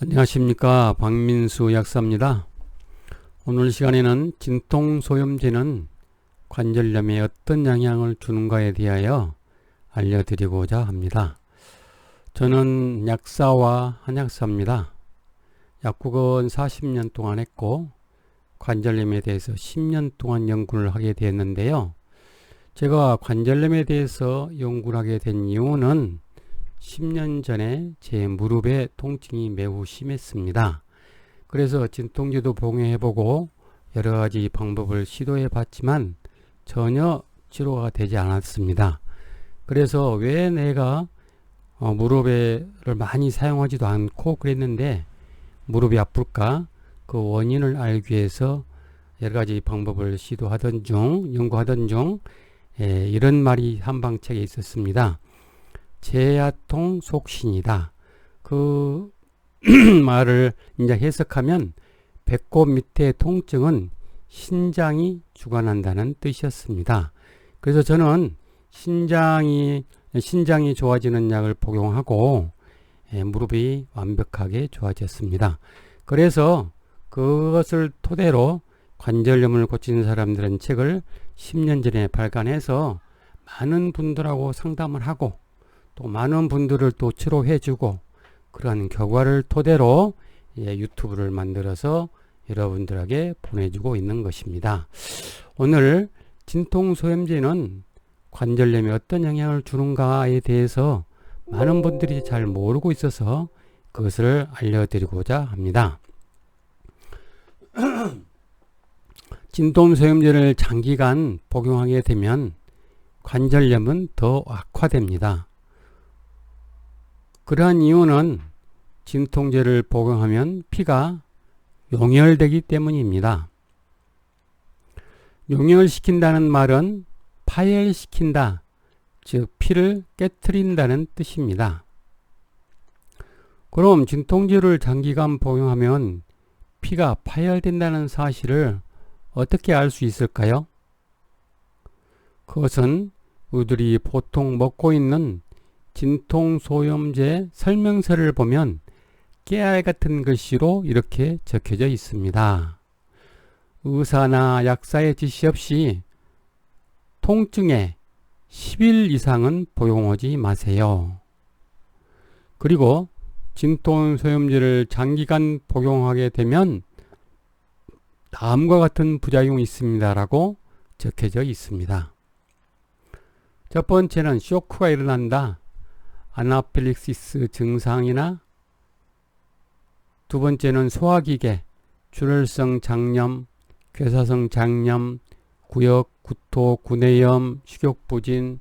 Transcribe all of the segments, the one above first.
안녕하십니까, 박민수 약사입니다. 오늘 시간에는 진통소염제는 관절염에 어떤 영향을 주는가에 대하여 알려드리고자 합니다. 저는 약사와 한약사입니다. 약국은 40년 동안 했고 관절염에 대해서 10년 동안 연구를 하게 되었는데요. 제가 관절염에 대해서 연구를 하게 된 이유는 10년 전에 제 무릎의 통증이 매우 심했습니다. 그래서 진통제도 복용해보고 여러가지 방법을 시도해봤지만 전혀 치료가 되지 않았습니다. 그래서 왜 내가 무릎을 많이 사용하지도 않고 그랬는데 무릎이 아플까? 그 원인을 알기 위해서 여러가지 방법을 시도하던 중, 연구하던 중 이런 말이 한방책에 있었습니다. 제야통 속신이다. 그 말을 이제 해석하면 배꼽 밑의 통증은 신장이 주관한다는 뜻이었습니다. 그래서 저는 신장이 좋아지는 약을 복용하고 무릎이 완벽하게 좋아졌습니다. 그래서 그것을 토대로 관절염을 고치는 사람들은 책을 10년 전에 발간해서 많은 분들하고 상담을 하고 또 많은 분들을 또 치료해주고 그러한 결과를 토대로 유튜브를 만들어서 여러분들에게 보내주고 있는 것입니다. 오늘 진통소염제는 관절염에 어떤 영향을 주는가에 대해서 많은 분들이 잘 모르고 있어서 그것을 알려드리고자 합니다. 진통소염제를 장기간 복용하게 되면 관절염은 더 악화됩니다. 그러한 이유는 진통제를 복용하면 피가 용혈되기 때문입니다. 용혈시킨다는 말은 파열시킨다, 즉 피를 깨트린다는 뜻입니다. 그럼 진통제를 장기간 복용하면 피가 파열된다는 사실을 어떻게 알 수 있을까요? 그것은 우리들이 보통 먹고 있는 진통소염제 설명서를 보면 깨알 같은 글씨로 이렇게 적혀져 있습니다. 의사나 약사의 지시 없이 통증에 10일 이상은 복용하지 마세요. 그리고 진통소염제를 장기간 복용하게 되면 다음과 같은 부작용이 있습니다라고 적혀져 있습니다. 첫 번째는 쇼크가 일어난다. 아나필렉시스 증상이나 두 번째는 소화기계, 출혈성 장염, 괴사성 장염, 구역, 구토, 구내염, 식욕부진,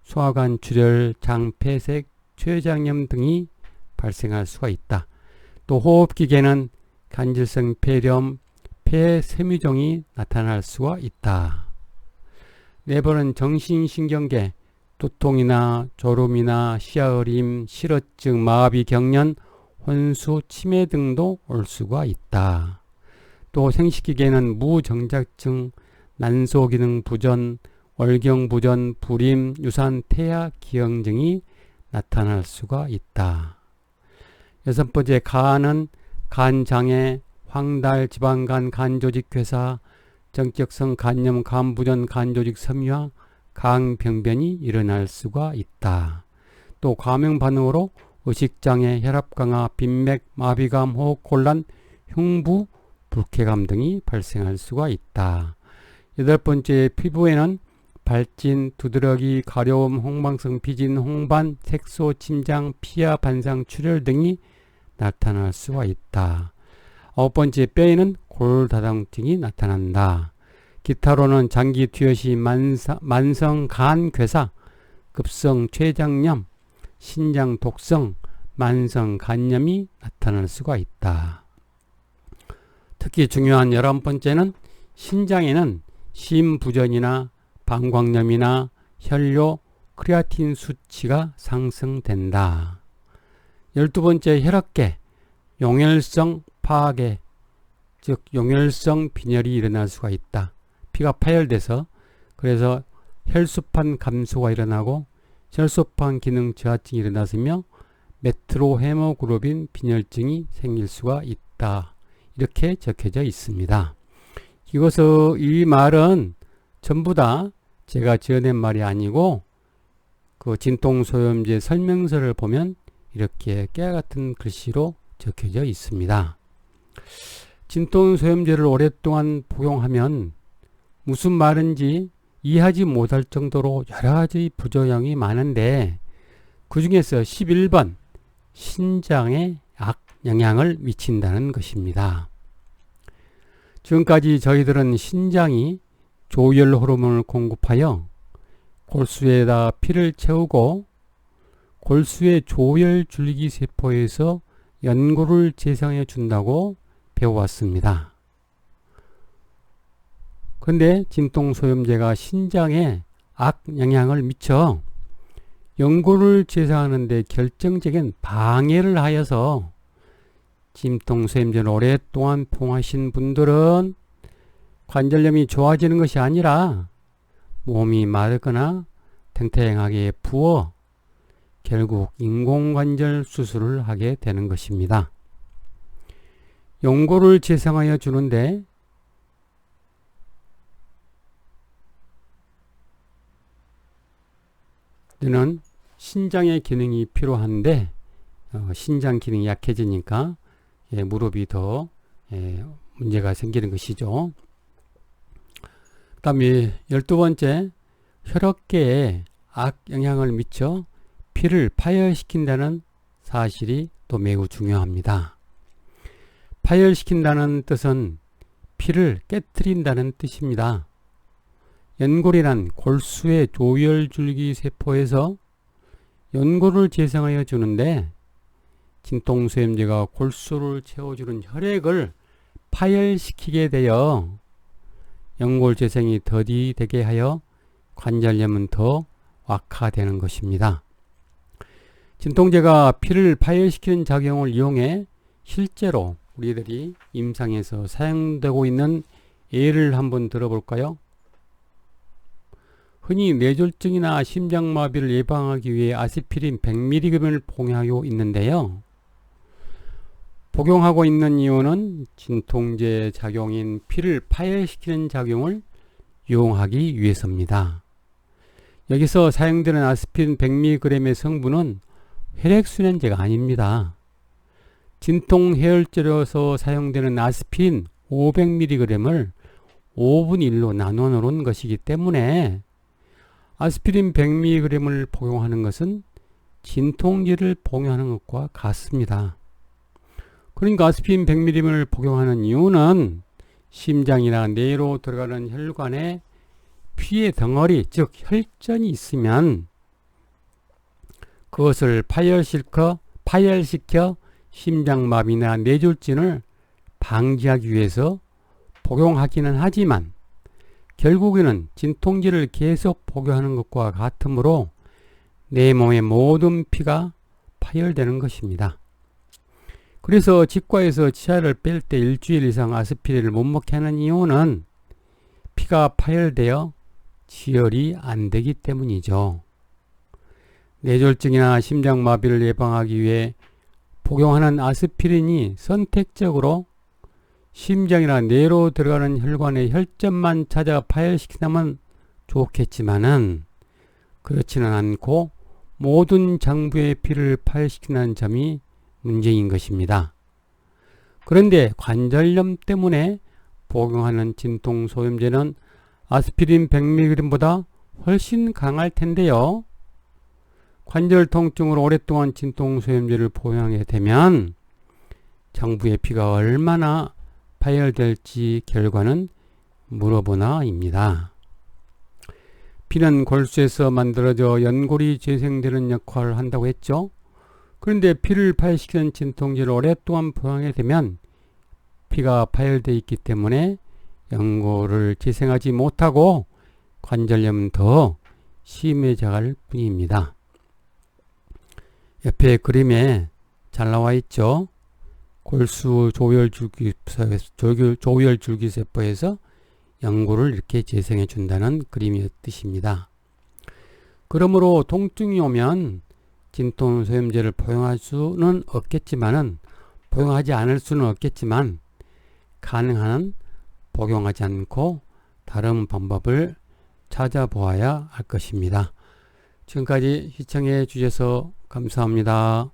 소화관 출혈, 장폐색, 췌장염 등이 발생할 수가 있다. 또 호흡기계는 간질성 폐렴, 폐 세미종이 나타날 수가 있다. 네 번은 정신신경계, 두통이나 졸음이나 시야흐림, 실어증, 마비, 경련, 혼수, 치매 등도 올 수가 있다. 또 생식기계는 무정작증, 난소기능 부전, 월경부전, 불임, 유산, 태아, 기형 등이 나타날 수가 있다. 여섯 번째 간은 간장애, 황달, 지방간, 간조직 괴사, 정격성 간염, 간부전, 간조직 섬유화, 강병변이 일어날 수가 있다. 또 과명 반응으로 의식장애, 혈압강화, 빈맥, 마비감, 호흡곤란, 흉부, 불쾌감 등이 발생할 수가 있다. 여덟 번째 피부에는 발진, 두드러기, 가려움, 홍방성 피진, 홍반, 색소, 침장, 피하, 반상, 출혈 등이 나타날 수가 있다. 아홉 번째 뼈에는 골다공증이 나타난다. 기타로는 장기 투여시, 만성 간 괴사, 급성 췌장염, 신장 독성, 만성 간염이 나타날 수가 있다. 특히 중요한 11번째는 신장에는 심부전이나 방광염이나 혈뇨, 크레아틴 수치가 상승된다. 12번째 혈압계, 용혈성 파괴, 즉 용혈성 빈혈이 일어날 수가 있다. 피가 파열돼서 그래서 혈소판 감소가 일어나고 혈소판 기능 저하증이 일어나서며 메트로헤모글로빈 빈혈증이 생길 수가 있다. 이렇게 적혀져 있습니다. 이 말은 전부 다 제가 지어낸 말이 아니고 그 진통소염제 설명서를 보면 이렇게 깨같은 글씨로 적혀져 있습니다. 진통소염제를 오랫동안 복용하면 무슨 말인지 이해하지 못할 정도로 여러 가지 부작용이 많은데 그 중에서 11번 신장에 악영향을 미친다는 것입니다. 지금까지 저희들은 신장이 조혈 호르몬을 공급하여 골수에다 피를 채우고 골수의 조혈 줄기 세포에서 연고를 재생해 준다고 배워왔습니다. 그런데 진통소염제가 신장에 악영향을 미쳐 연고를 재생하는 데 결정적인 방해를 하여서 진통소염제를 오랫동안 복용하신 분들은 관절염이 좋아지는 것이 아니라 몸이 마르거나 탱탱하게 부어 결국 인공관절 수술을 하게 되는 것입니다. 연고를 재생하여 주는데 는 신장의 기능이 필요한데 신장 기능이 약해지니까 무릎이 더 문제가 생기는 것이죠. 그 다음에 12번째, 혈액계에 악영향을 미쳐 피를 파열시킨다는 사실이 또 매우 중요합니다. 파열시킨다는 뜻은 피를 깨트린다는 뜻입니다. 연골이란 골수의 조혈줄기 세포에서 연골을 재생하여 주는데 진통소염제가 골수를 채워주는 혈액을 파열시키게 되어 연골 재생이 더디되게 하여 관절염은 더 악화되는 것입니다. 진통제가 피를 파열시키는 작용을 이용해 실제로 우리들이 임상에서 사용되고 있는 예를 한번 들어볼까요? 흔히 뇌졸중이나 심장마비를 예방하기 위해 아스피린 100mg을 복용하고 있는데요. 복용하고 있는 이유는 진통제 작용인 피를 파열시키는 작용을 이용하기 위해서입니다. 여기서 사용되는 아스피린 100mg의 성분은 혈액순환제가 아닙니다. 진통해열제로서 사용되는 아스피린 500mg을 5분의 1로 나눠 놓은 것이기 때문에 아스피린 100mg을 복용하는 것은 진통제를 복용하는 것과 같습니다. 그러니까 아스피린 100mg를 복용하는 이유는 심장이나 뇌로 들어가는 혈관에 피의 덩어리, 즉 혈전이 있으면 그것을 파열시켜 심장마비나 뇌졸중을 방지하기 위해서 복용하기는 하지만 결국에는 진통제를 계속 복용하는 것과 같으므로 내 몸의 모든 피가 파열되는 것입니다. 그래서 치과에서 치아를 뺄 때 일주일 이상 아스피린을 못 먹게 하는 이유는 피가 파열되어 지혈이 안 되기 때문이죠. 뇌졸중이나 심장마비를 예방하기 위해 복용하는 아스피린이 선택적으로 심장이나 뇌로 들어가는 혈관의 혈전만 찾아 파열시킨다면 좋겠지만은 그렇지는 않고 모든 장부의 피를 파열시키는 점이 문제인 것입니다. 그런데 관절염 때문에 복용하는 진통소염제는 아스피린 100mg보다 훨씬 강할 텐데요. 관절 통증으로 오랫동안 진통소염제를 복용하게 되면 장부의 피가 얼마나 파열될지 결과는 물어보나입니다. 피는 골수에서 만들어져 연골이 재생되는 역할을 한다고 했죠. 그런데 피를 파열시키는 진통제를 오랫동안 복용하게 되면 피가 파열되어 있기 때문에 연골을 재생하지 못하고 관절염은 더 심해져 갈 뿐입니다. 옆에 그림에 잘 나와 있죠. 골수 조혈줄기세포에서 연골을 이렇게 재생해 준다는 그림의 뜻입니다. 그러므로 통증이 오면 진통 소염제를 복용할 수는 없겠지만은 복용하지 않을 수는 없겠지만 가능한 복용하지 않고 다른 방법을 찾아보아야 할 것입니다. 지금까지 시청해 주셔서 감사합니다.